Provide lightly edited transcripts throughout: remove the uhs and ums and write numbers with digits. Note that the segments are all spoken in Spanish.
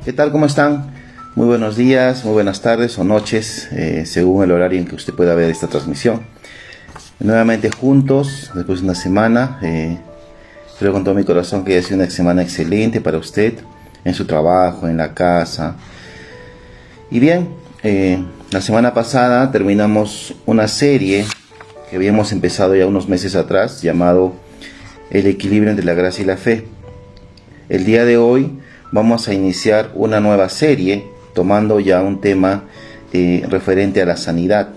¿Qué tal? ¿Cómo están? Muy buenos días, muy buenas tardes o noches, según el horario en que usted pueda ver esta transmisión. Nuevamente juntos, después de una semana, creo con todo mi corazón que haya sido una semana excelente para usted, en su trabajo, en la casa. Y bien, la semana pasada terminamos una serie que habíamos empezado ya unos meses atrás, llamado El equilibrio entre la gracia y la fe. El día de hoy vamos a iniciar una nueva serie tomando ya un tema referente a la sanidad.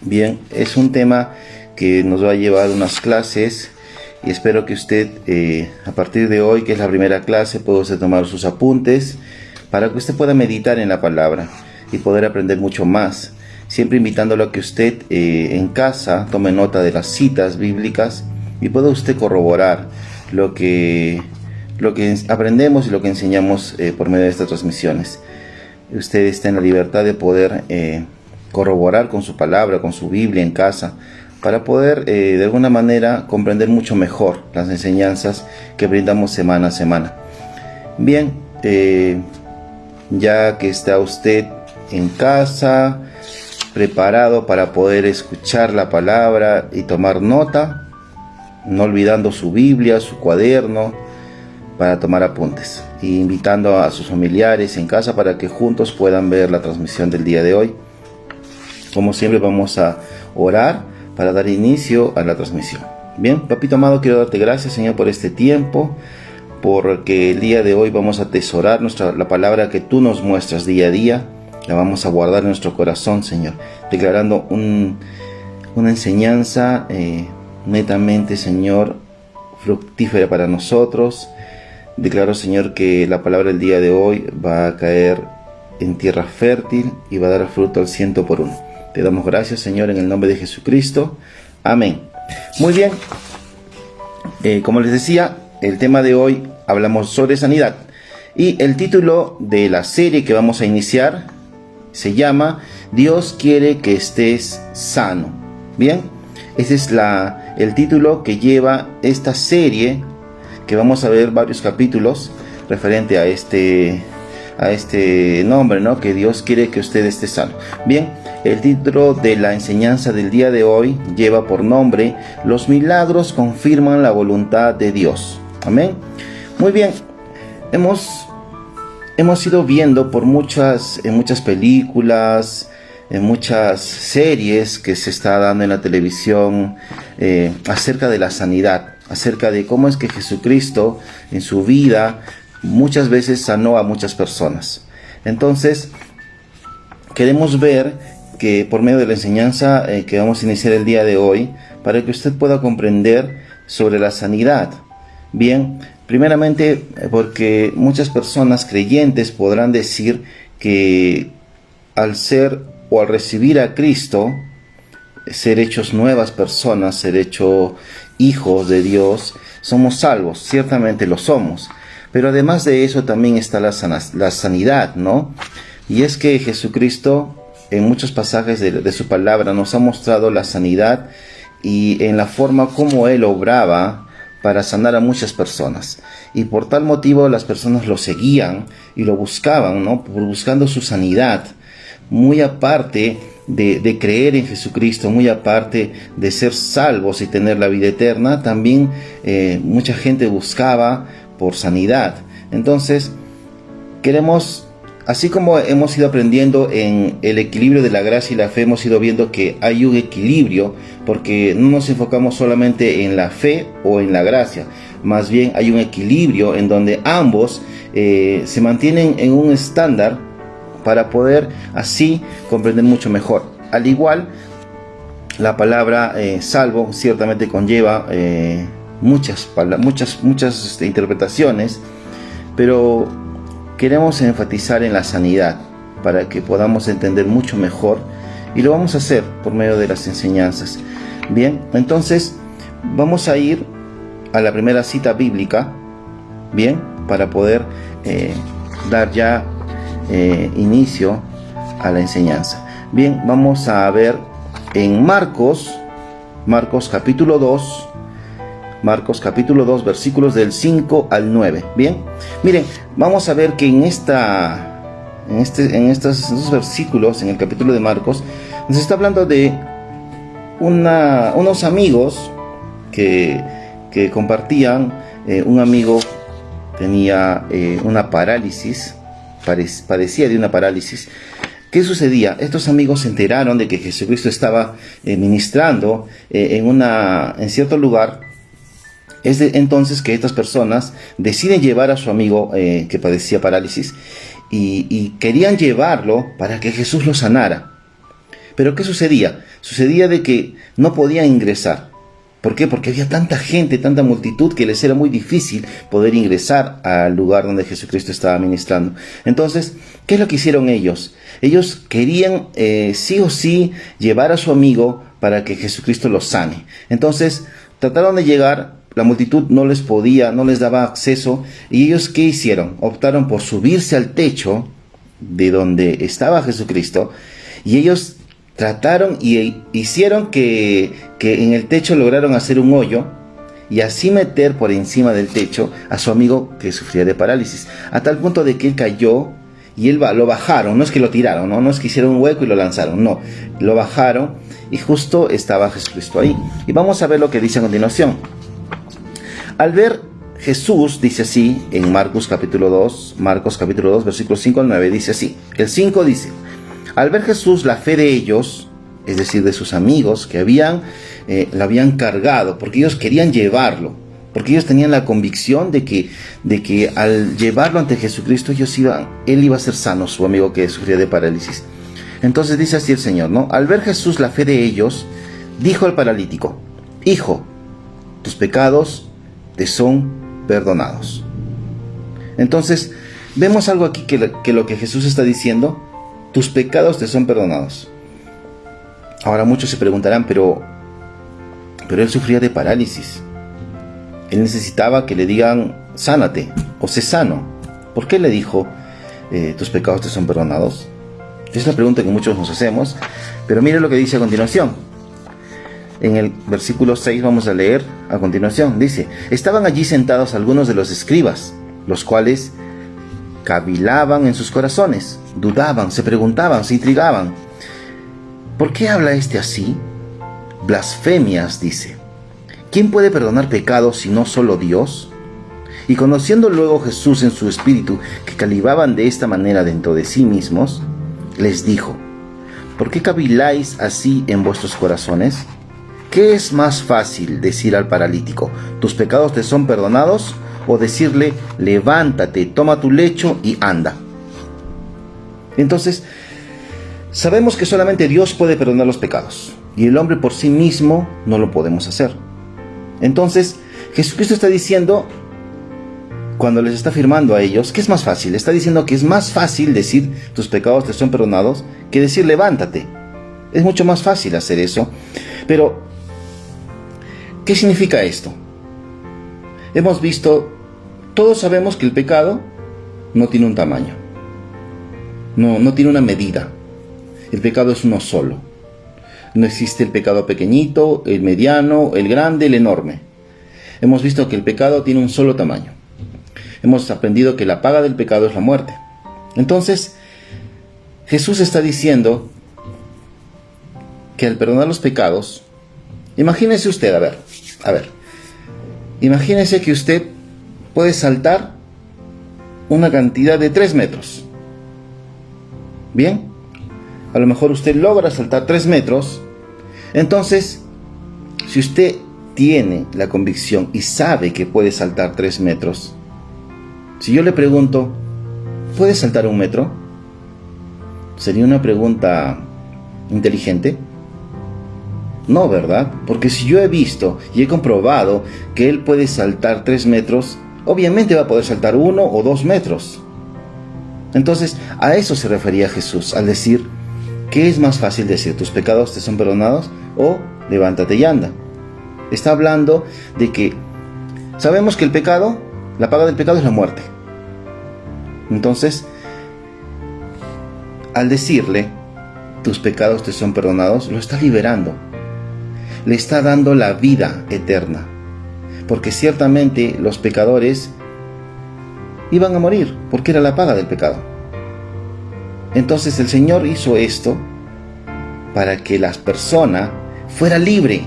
Bien, es un tema que nos va a llevar unas clases y espero que usted a partir de hoy, que es la primera clase, pueda usted tomar sus apuntes para que usted pueda meditar en la palabra y poder aprender mucho más. Siempre invitándolo a que usted en casa tome nota de las citas bíblicas y pueda usted corroborar lo que aprendemos y lo que enseñamos por medio de estas transmisiones. Usted está en la libertad de poder corroborar con su palabra, con su Biblia en casa, para poder de alguna manera comprender mucho mejor las enseñanzas que brindamos semana a semana. Bien, ya que está usted en casa, preparado para poder escuchar la palabra y tomar nota, no olvidando su Biblia, su cuaderno, para tomar apuntes, e invitando a sus familiares en casa para que juntos puedan ver la transmisión del día de hoy. Como siempre, vamos a orar para dar inicio a la transmisión. Bien, Papito amado, quiero darte gracias, Señor, por este tiempo, porque el día de hoy vamos a atesorar la palabra que tú nos muestras día a día. La vamos a guardar en nuestro corazón, Señor, declarando una enseñanza netamente, Señor, fructífera para nosotros. Declaro, Señor, que la palabra del día de hoy va a caer en tierra fértil y va a dar fruto al 100%. Te damos gracias, Señor, en el nombre de Jesucristo. Amén. Muy bien. Como les decía, el tema de hoy hablamos sobre sanidad. Y el título de la serie que vamos a iniciar se llama Dios quiere que estés sano. Bien, ese es el título que lleva esta serie, que vamos a ver varios capítulos referente a este nombre, ¿no? Que Dios quiere que usted esté sano. Bien, el título de la enseñanza del día de hoy lleva por nombre Los milagros confirman la voluntad de Dios. Amén. Muy bien, hemos ido viendo en muchas películas, en muchas series que se está dando en la televisión acerca de la sanidad, acerca de cómo es que Jesucristo en su vida muchas veces sanó a muchas personas. Entonces, queremos ver que por medio de la enseñanza que vamos a iniciar el día de hoy, para que usted pueda comprender sobre la sanidad. Bien, primeramente porque muchas personas creyentes podrán decir que al ser o al recibir a Cristo, ser hechos nuevas personas, ser hechos hijos de Dios, somos salvos. Ciertamente lo somos, pero además de eso también está la sanidad, ¿no? Y es que Jesucristo en muchos pasajes de su palabra nos ha mostrado la sanidad y en la forma como Él obraba para sanar a muchas personas, y por tal motivo las personas lo seguían y lo buscaban, ¿no? Buscando su sanidad, muy aparte de creer en Jesucristo, muy aparte de ser salvos y tener la vida eterna, también mucha gente buscaba por sanidad. Entonces queremos, así como hemos ido aprendiendo en el equilibrio de la gracia y la fe, hemos ido viendo que hay un equilibrio, porque no nos enfocamos solamente en la fe o en la gracia, más bien hay un equilibrio en donde ambos se mantienen en un estándar para poder así comprender mucho mejor. Al igual, la palabra salvo ciertamente conlleva muchas interpretaciones, pero queremos enfatizar en la sanidad para que podamos entender mucho mejor, y lo vamos a hacer por medio de las enseñanzas. Bien, entonces vamos a ir a la primera cita bíblica, bien, para poder dar ya inicio a la enseñanza. Bien, vamos a ver en Marcos capítulo 2, Marcos capítulo 2, versículos del 5 al 9. Bien, miren, vamos a ver que en estos versículos, en el capítulo de Marcos, nos está hablando de unos amigos que compartían. Un amigo tenía una parálisis, padecía de una parálisis. ¿Qué sucedía? Estos amigos se enteraron de que Jesucristo estaba ministrando en cierto lugar. Es entonces que estas personas deciden llevar a su amigo que padecía parálisis y querían llevarlo para que Jesús lo sanara. Pero ¿qué sucedía? Sucedía de que no podían ingresar. ¿Por qué? Porque había tanta gente, tanta multitud, que les era muy difícil poder ingresar al lugar donde Jesucristo estaba ministrando. Entonces, ¿qué es lo que hicieron ellos? Ellos querían sí o sí llevar a su amigo para que Jesucristo lo sane. Entonces, trataron de llegar, la multitud no les daba acceso, y ellos ¿qué hicieron? Optaron por subirse al techo de donde estaba Jesucristo, y ellos trataron y hicieron que en el techo lograron hacer un hoyo y así meter por encima del techo a su amigo que sufría de parálisis, a tal punto de que él cayó y lo bajaron. No es que lo tiraron, no es que hicieron un hueco y lo lanzaron, no, lo bajaron y justo estaba Jesucristo ahí. Y vamos a ver lo que dice a continuación. Al ver Jesús, dice así en Marcos capítulo 2, versículos 5 al 9, dice así. El 5 dice: al ver Jesús la fe de ellos, es decir, de sus amigos que la habían cargado, porque ellos querían llevarlo, porque ellos tenían la convicción de que al llevarlo ante Jesucristo, él iba a ser sano, su amigo que sufría de parálisis. Entonces dice así el Señor, ¿no? Al ver Jesús la fe de ellos, dijo al paralítico: hijo, tus pecados te son perdonados. Entonces, vemos algo aquí que lo que Jesús está diciendo: tus pecados te son perdonados. Ahora muchos se preguntarán, pero él sufría de parálisis. Él necesitaba que le digan: sánate o sé sano. ¿Por qué le dijo tus pecados te son perdonados? Es la pregunta que muchos nos hacemos. Pero mire lo que dice a continuación. En el versículo 6 vamos a leer a continuación. Dice: estaban allí sentados algunos de los escribas, los cuales cavilaban en sus corazones, dudaban, se preguntaban, se intrigaban. ¿Por qué habla este así? Blasfemias, dice. ¿Quién puede perdonar pecados si no solo Dios? Y conociendo luego Jesús en su espíritu que calibaban de esta manera dentro de sí mismos, les dijo: ¿por qué caviláis así en vuestros corazones? ¿Qué es más fácil decir al paralítico: tus pecados te son perdonados? O decirle: levántate, toma tu lecho y anda. Entonces, sabemos que solamente Dios puede perdonar los pecados, y el hombre por sí mismo no lo podemos hacer. Entonces, Jesucristo está diciendo, cuando les está afirmando a ellos, ¿qué es más fácil? Está diciendo que es más fácil decir tus pecados te son perdonados que decir levántate. Es mucho más fácil hacer eso. Pero, ¿qué significa esto? Hemos visto, todos sabemos que el pecado no tiene un tamaño, no tiene una medida. El pecado es uno solo. No existe el pecado pequeñito, el mediano, el grande, el enorme. Hemos visto que el pecado tiene un solo tamaño. Hemos aprendido que la paga del pecado es la muerte. Entonces, Jesús está diciendo que al perdonar los pecados, imagínese usted, a ver, imagínese que usted puede saltar una cantidad de 3 metros. Bien, a lo mejor usted logra saltar 3 metros. Entonces, si usted tiene la convicción y sabe que puede saltar 3 metros, si yo le pregunto, ¿puedes saltar 1 metro? ¿Sería una pregunta inteligente? No, ¿verdad? Porque si yo he visto y he comprobado que él puede saltar 3 metros, obviamente va a poder saltar 1 o 2 metros. Entonces, a eso se refería Jesús al decir, ¿qué es más fácil decir? ¿Tus pecados te son perdonados? O levántate y anda. Está hablando de que sabemos que el pecado, la paga del pecado es la muerte. Entonces, al decirle, tus pecados te son perdonados, lo está liberando. Le está dando la vida eterna. porque ciertamente los pecadores iban a morir, porque era la paga del pecado. Entonces el Señor hizo esto para que la persona fuera libre.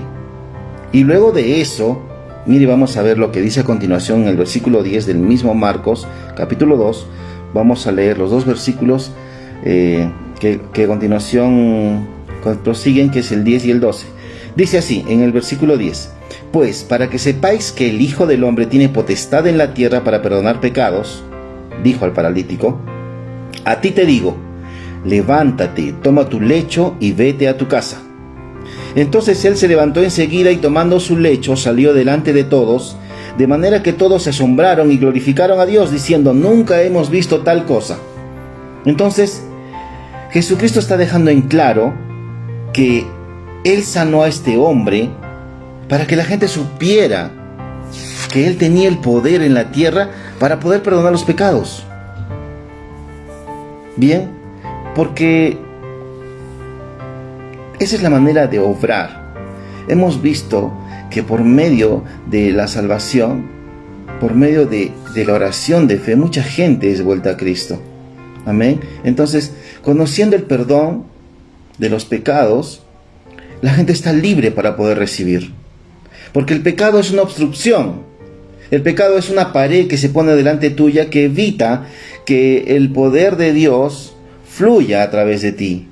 Y luego de eso, mire, vamos a ver lo que dice a continuación en el versículo 10 del mismo Marcos, capítulo 2. Vamos a leer los dos versículos que a continuación prosiguen, que es el 10 y el 12. Dice así, en el versículo 10: Pues, para que sepáis que el Hijo del Hombre tiene potestad en la tierra para perdonar pecados, dijo al paralítico, a ti te digo, levántate, toma tu lecho y vete a tu casa. Entonces él se levantó enseguida y tomando su lecho salió delante de todos, de manera que todos se asombraron y glorificaron a Dios, diciendo, nunca hemos visto tal cosa. Entonces, Jesucristo está dejando en claro que Él sanó a este hombre para que la gente supiera que Él tenía el poder en la tierra para poder perdonar los pecados. Bien, porque esa es la manera de obrar. Hemos visto que por medio de la salvación, por medio de la oración de fe, mucha gente es vuelta a Cristo. Amén. Entonces, conociendo el perdón de los pecados, la gente está libre para poder recibir. Porque el pecado es una obstrucción. El pecado es una pared que se pone delante tuya que evita que el poder de Dios fluya a través de ti.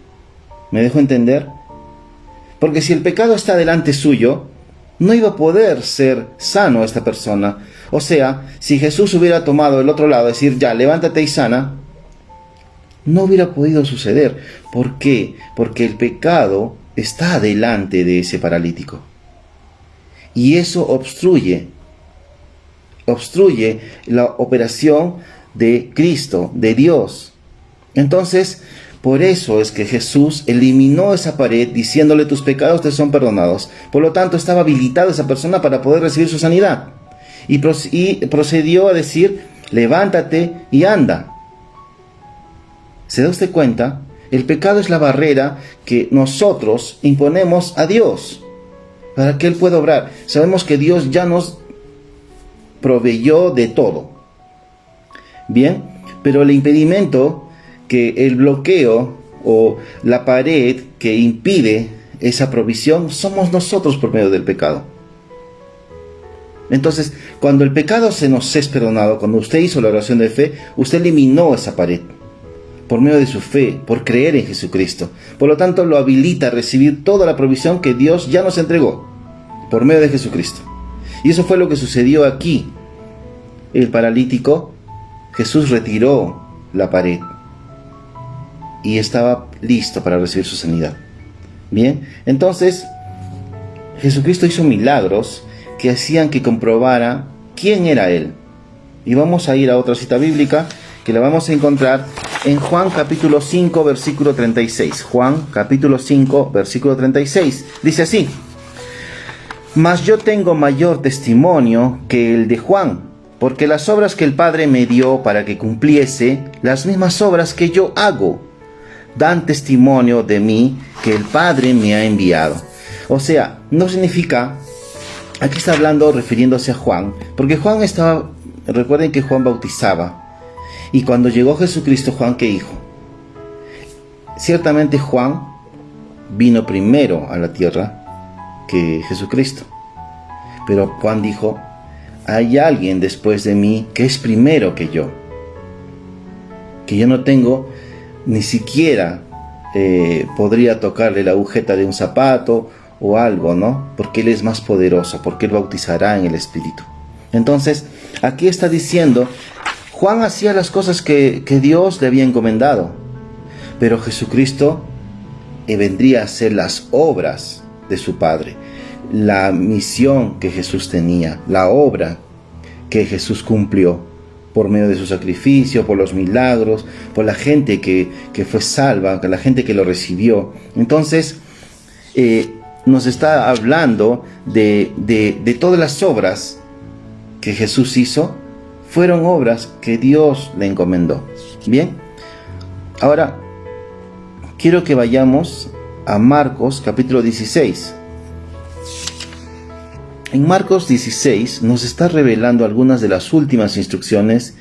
¿Me dejo entender? Porque si el pecado está delante suyo, no iba a poder ser sano esta persona. O sea, si Jesús hubiera tomado el otro lado, decir, ya, levántate y sana, no hubiera podido suceder. ¿Por qué? Porque el pecado está delante de ese paralítico. Y eso obstruye la operación de Cristo, de Dios. Entonces, por eso es que Jesús eliminó esa pared diciéndole, tus pecados te son perdonados. Por lo tanto, estaba habilitada esa persona para poder recibir su sanidad. Y procedió a decir, levántate y anda. ¿Se da usted cuenta? El pecado es la barrera que nosotros imponemos a Dios para que Él pueda obrar. Sabemos que Dios ya nos proveyó de todo. Bien, pero el impedimento, que el bloqueo o la pared que impide esa provisión, somos nosotros por medio del pecado. Entonces, cuando el pecado se nos es perdonado, cuando usted hizo la oración de fe, usted eliminó esa pared por medio de su fe, por creer en Jesucristo. Por lo tanto, lo habilita a recibir toda la provisión que Dios ya nos entregó por medio de Jesucristo. Y eso fue lo que sucedió aquí. El paralítico, Jesús retiró la pared y estaba listo para recibir su sanidad. Bien, entonces Jesucristo hizo milagros que hacían que comprobara quién era Él. Y vamos a ir a otra cita bíblica que la vamos a encontrar en Juan capítulo 5 versículo 36. Juan capítulo 5 versículo 36. Dice así: Mas yo tengo mayor testimonio que el de Juan, porque las obras que el Padre me dio para que cumpliese, las mismas obras que yo hago, dan testimonio de mí que el Padre me ha enviado. O sea, no significa, aquí está hablando refiriéndose a Juan, porque Juan estaba, recuerden que Juan bautizaba, y cuando llegó Jesucristo, Juan, ¿qué dijo? Ciertamente Juan vino primero a la tierra que Jesucristo, pero Juan dijo, hay alguien después de mí que es primero que yo no tengo ni siquiera podría tocarle la agujeta de un zapato o algo, ¿no? Porque Él es más poderoso, porque Él bautizará en el Espíritu. Entonces, aquí está diciendo, Juan hacía las cosas que Dios le había encomendado, pero Jesucristo vendría a hacer las obras de su Padre, la misión que Jesús tenía, la obra que Jesús cumplió por medio de su sacrificio, por los milagros, por la gente que fue salva, por la gente que lo recibió. Entonces, nos está hablando de todas las obras que Jesús hizo, fueron obras que Dios le encomendó. Bien, ahora quiero que vayamos a Marcos capítulo 16. En Marcos 16 nos está revelando algunas de las últimas instrucciones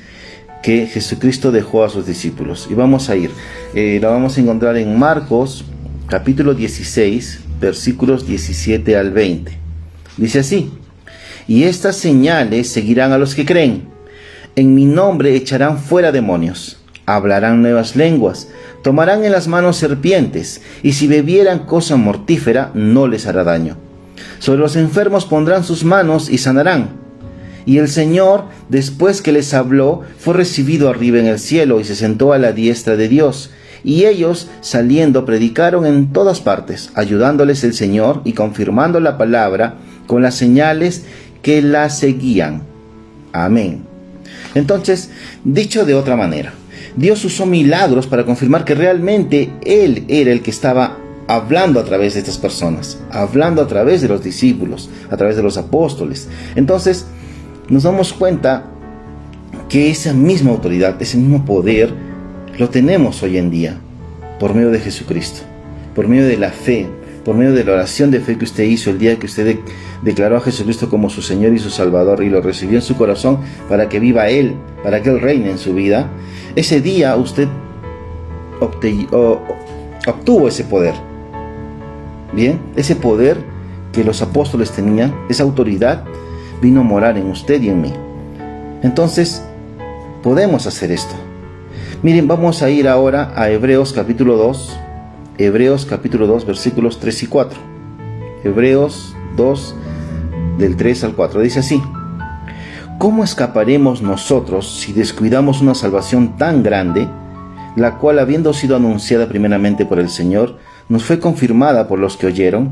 que Jesucristo dejó a sus discípulos. Y vamos a ir, la vamos a encontrar en Marcos capítulo 16, versículos 17 al 20. Dice así: y estas señales seguirán a los que creen. En mi nombre echarán fuera demonios, hablarán nuevas lenguas, tomarán en las manos serpientes, y si bebieran cosa mortífera no les hará daño. Sobre los enfermos pondrán sus manos y sanarán. Y el Señor, después que les habló, fue recibido arriba en el cielo y se sentó a la diestra de Dios. Y ellos, saliendo, predicaron en todas partes, ayudándoles el Señor y confirmando la palabra con las señales que la seguían. Amén. Entonces, dicho de otra manera, Dios usó milagros para confirmar que realmente Él era el que estaba hablando a través de estas personas, hablando a través de los discípulos, a través de los apóstoles. Entonces, nos damos cuenta que esa misma autoridad, ese mismo poder, lo tenemos hoy en día por medio de Jesucristo, por medio de la fe, por medio de la oración de fe que usted hizo el día que usted declaró a Jesucristo como su Señor y su Salvador y lo recibió en su corazón para que viva Él, para que Él reine en su vida. Ese día usted obtuvo ese poder. Bien, ese poder que los apóstoles tenían, esa autoridad, vino a morar en usted y en mí. Entonces, podemos hacer esto. Miren, vamos a ir ahora a Hebreos capítulo 2, versículos 3 y 4. Hebreos 2, del 3 al 4. Dice así: ¿cómo escaparemos nosotros si descuidamos una salvación tan grande, la cual, habiendo sido anunciada primeramente por el Señor, nos fue confirmada por los que oyeron,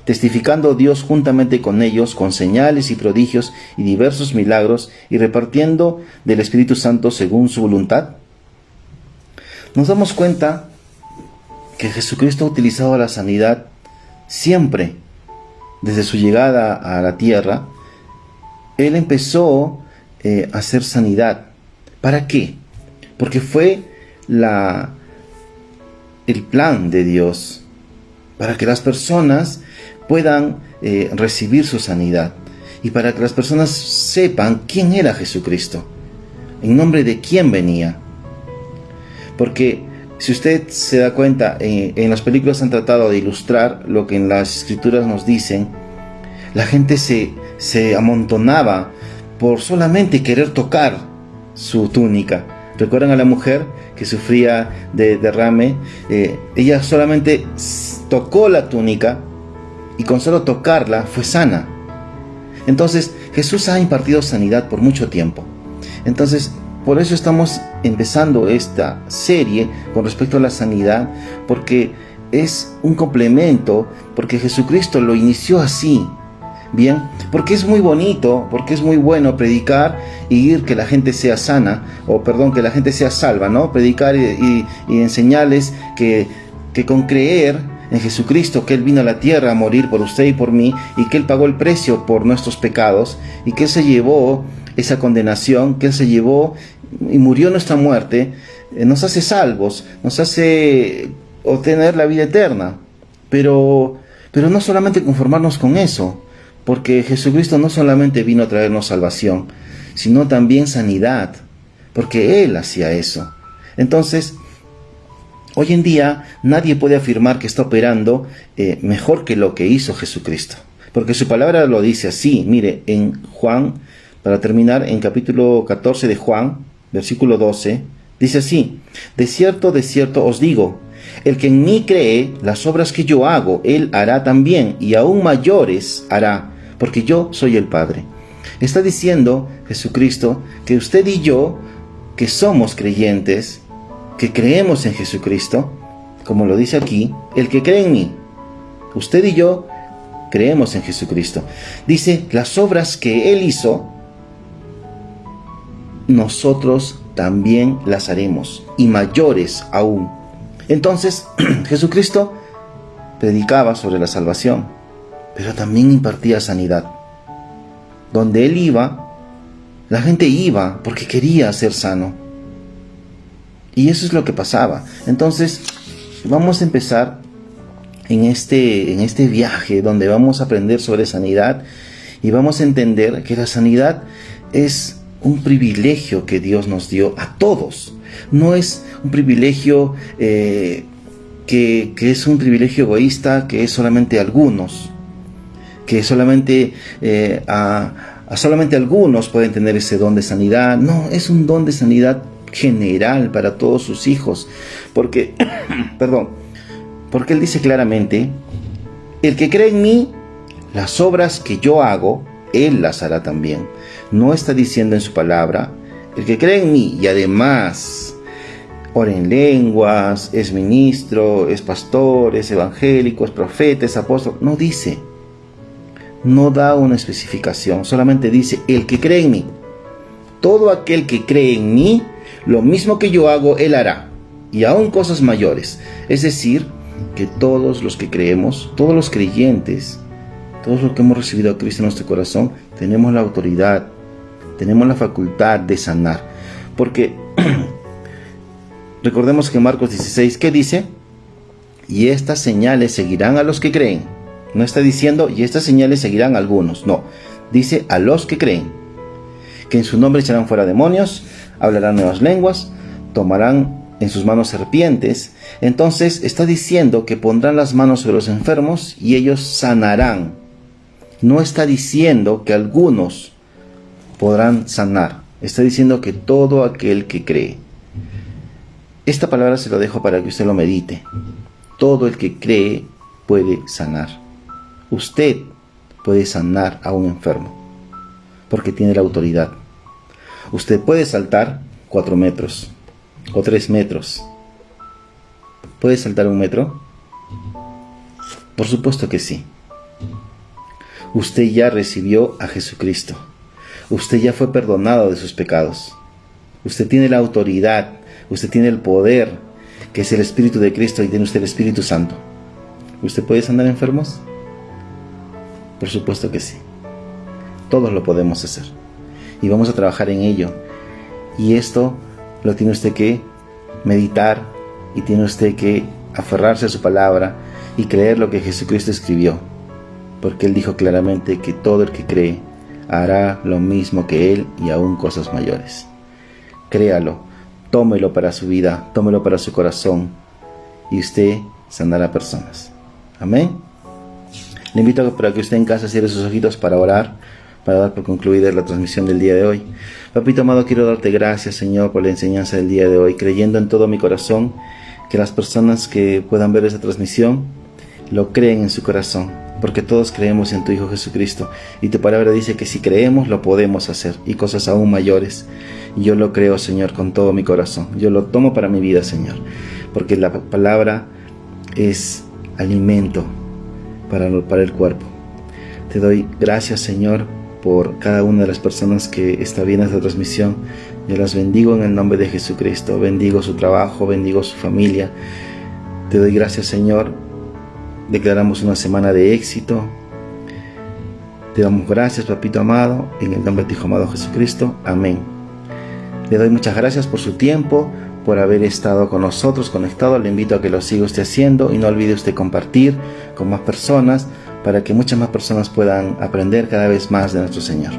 testificando Dios juntamente con ellos, con señales y prodigios y diversos milagros, y repartiendo del Espíritu Santo según su voluntad? Nos damos cuenta que Jesucristo ha utilizado la sanidad siempre. Desde su llegada a la tierra, Él empezó a hacer sanidad. ¿Para qué? Porque fue el plan de Dios para que las personas puedan recibir su sanidad y para que las personas sepan quién era Jesucristo, en nombre de quién venía. Porque si usted se da cuenta, en las películas han tratado de ilustrar lo que en las escrituras nos dicen. La gente se amontonaba por solamente querer tocar su túnica. ¿Recuerdan a la mujer que sufría de derrame? Ella solamente tocó la túnica y con solo tocarla fue sana. Entonces, Jesús ha impartido sanidad por mucho tiempo. Entonces, por eso estamos empezando esta serie con respecto a la sanidad, porque es un complemento, porque Jesucristo lo inició así. Bien, porque es muy bonito, porque es muy bueno predicar y ir que la gente sea sana, que la gente sea salva, ¿no? Predicar y enseñarles que con creer en Jesucristo, que Él vino a la tierra a morir por usted y por mí, y que Él pagó el precio por nuestros pecados, y que Él se llevó esa condenación, que Él se llevó y murió nuestra muerte, nos hace salvos, nos hace obtener la vida eterna. Pero no solamente conformarnos con eso, porque Jesucristo no solamente vino a traernos salvación, sino también sanidad, porque Él hacía eso. Entonces, hoy en día nadie puede afirmar que está operando mejor que lo que hizo Jesucristo, porque su palabra lo dice así. Mire, en Juan, para terminar, en capítulo 14 de Juan, versículo 12, dice así: de cierto os digo, el que en mí cree, las obras que yo hago, él hará también, y aún mayores hará, porque yo soy el Padre. Está diciendo Jesucristo que usted y yo, que somos creyentes, que creemos en Jesucristo, como lo dice aquí, el que cree en mí, usted y yo creemos en Jesucristo. Dice, las obras que Él hizo, nosotros también las haremos, y mayores aún. Entonces, Jesucristo predicaba sobre la salvación, pero también impartía sanidad. Donde Él iba, la gente iba porque quería ser sano. Y eso es lo que pasaba. Entonces, vamos a empezar en este viaje donde vamos a aprender sobre sanidad Y vamos a entender que la sanidad es un privilegio que Dios nos dio a todos. No es un privilegio que es un privilegio egoísta, que es solamente a algunos, que solamente solamente algunos pueden tener ese don de sanidad. No, es un don de sanidad general para todos sus hijos, porque porque Él dice claramente: el que cree en mí, las obras que yo hago, Él las hará también. No está diciendo en su palabra: el que cree en mí y además ora en lenguas, es ministro, es pastor, es evangélico, es profeta, es apóstol. No dice, no da una especificación, solamente dice: el que cree en mí. Todo aquel que cree en mí, lo mismo que yo hago, Él hará, y aún cosas mayores. Es decir, que todos los que creemos, todos los creyentes, todos los que hemos recibido a Cristo en nuestro corazón, tenemos la autoridad, tenemos la facultad de sanar. Porque recordemos que en Marcos 16, ¿qué dice? Y estas señales seguirán a los que creen. No está diciendo: y estas señales seguirán a algunos. No, dice: a los que creen. Que en su nombre echarán fuera demonios, hablarán nuevas lenguas, tomarán en sus manos serpientes. Entonces está diciendo que pondrán las manos sobre los enfermos y ellos sanarán. No está diciendo que algunos podrán sanar. Está diciendo que todo aquel que cree. Esta palabra se lo dejo para que usted lo medite. Todo el que cree puede sanar. Usted puede sanar a un enfermo, porque tiene la autoridad. Usted puede saltar 4 metros o 3 metros. ¿Puede saltar 1 metro? Por supuesto que sí. Usted ya recibió a Jesucristo. Usted ya fue perdonado de sus pecados. Usted tiene la autoridad, usted tiene el poder, que es el Espíritu de Cristo, y tiene usted el Espíritu Santo. ¿Usted puede sanar enfermos? Por supuesto que sí. Todos lo podemos hacer. Y vamos a trabajar en ello. Y esto lo tiene usted que meditar, y tiene usted que aferrarse a su palabra y creer lo que Jesucristo escribió. Porque Él dijo claramente que todo el que cree hará lo mismo que Él y aún cosas mayores. Créalo, tómelo para su vida, tómelo para su corazón, y usted sanará personas. Amén. Le invito para que usted en casa cierre sus ojitos para orar, para dar por concluida la transmisión del día de hoy. Papito amado, quiero darte gracias, Señor, por la enseñanza del día de hoy, creyendo en todo mi corazón que las personas que puedan ver esta transmisión lo creen en su corazón, porque todos creemos en tu Hijo Jesucristo, y tu palabra dice que si creemos lo podemos hacer, y cosas aún mayores. Y yo lo creo, Señor, con todo mi corazón. Yo lo tomo para mi vida, Señor, porque la palabra es alimento para el cuerpo. Te doy gracias, Señor, por cada una de las personas que está viendo esta transmisión. Yo las bendigo en el nombre de Jesucristo. Bendigo su trabajo, bendigo su familia. Te doy gracias, Señor. Declaramos una semana de éxito. Te damos gracias, papito amado, en el nombre de tu Hijo amado Jesucristo. Amén. Le doy muchas gracias por su tiempo, por haber estado con nosotros conectado. Le invito a que lo siga usted haciendo, y no olvide usted compartir con más personas, para que muchas más personas puedan aprender cada vez más de nuestro Señor.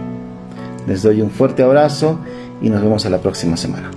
Les doy un fuerte abrazo y nos vemos a la próxima semana.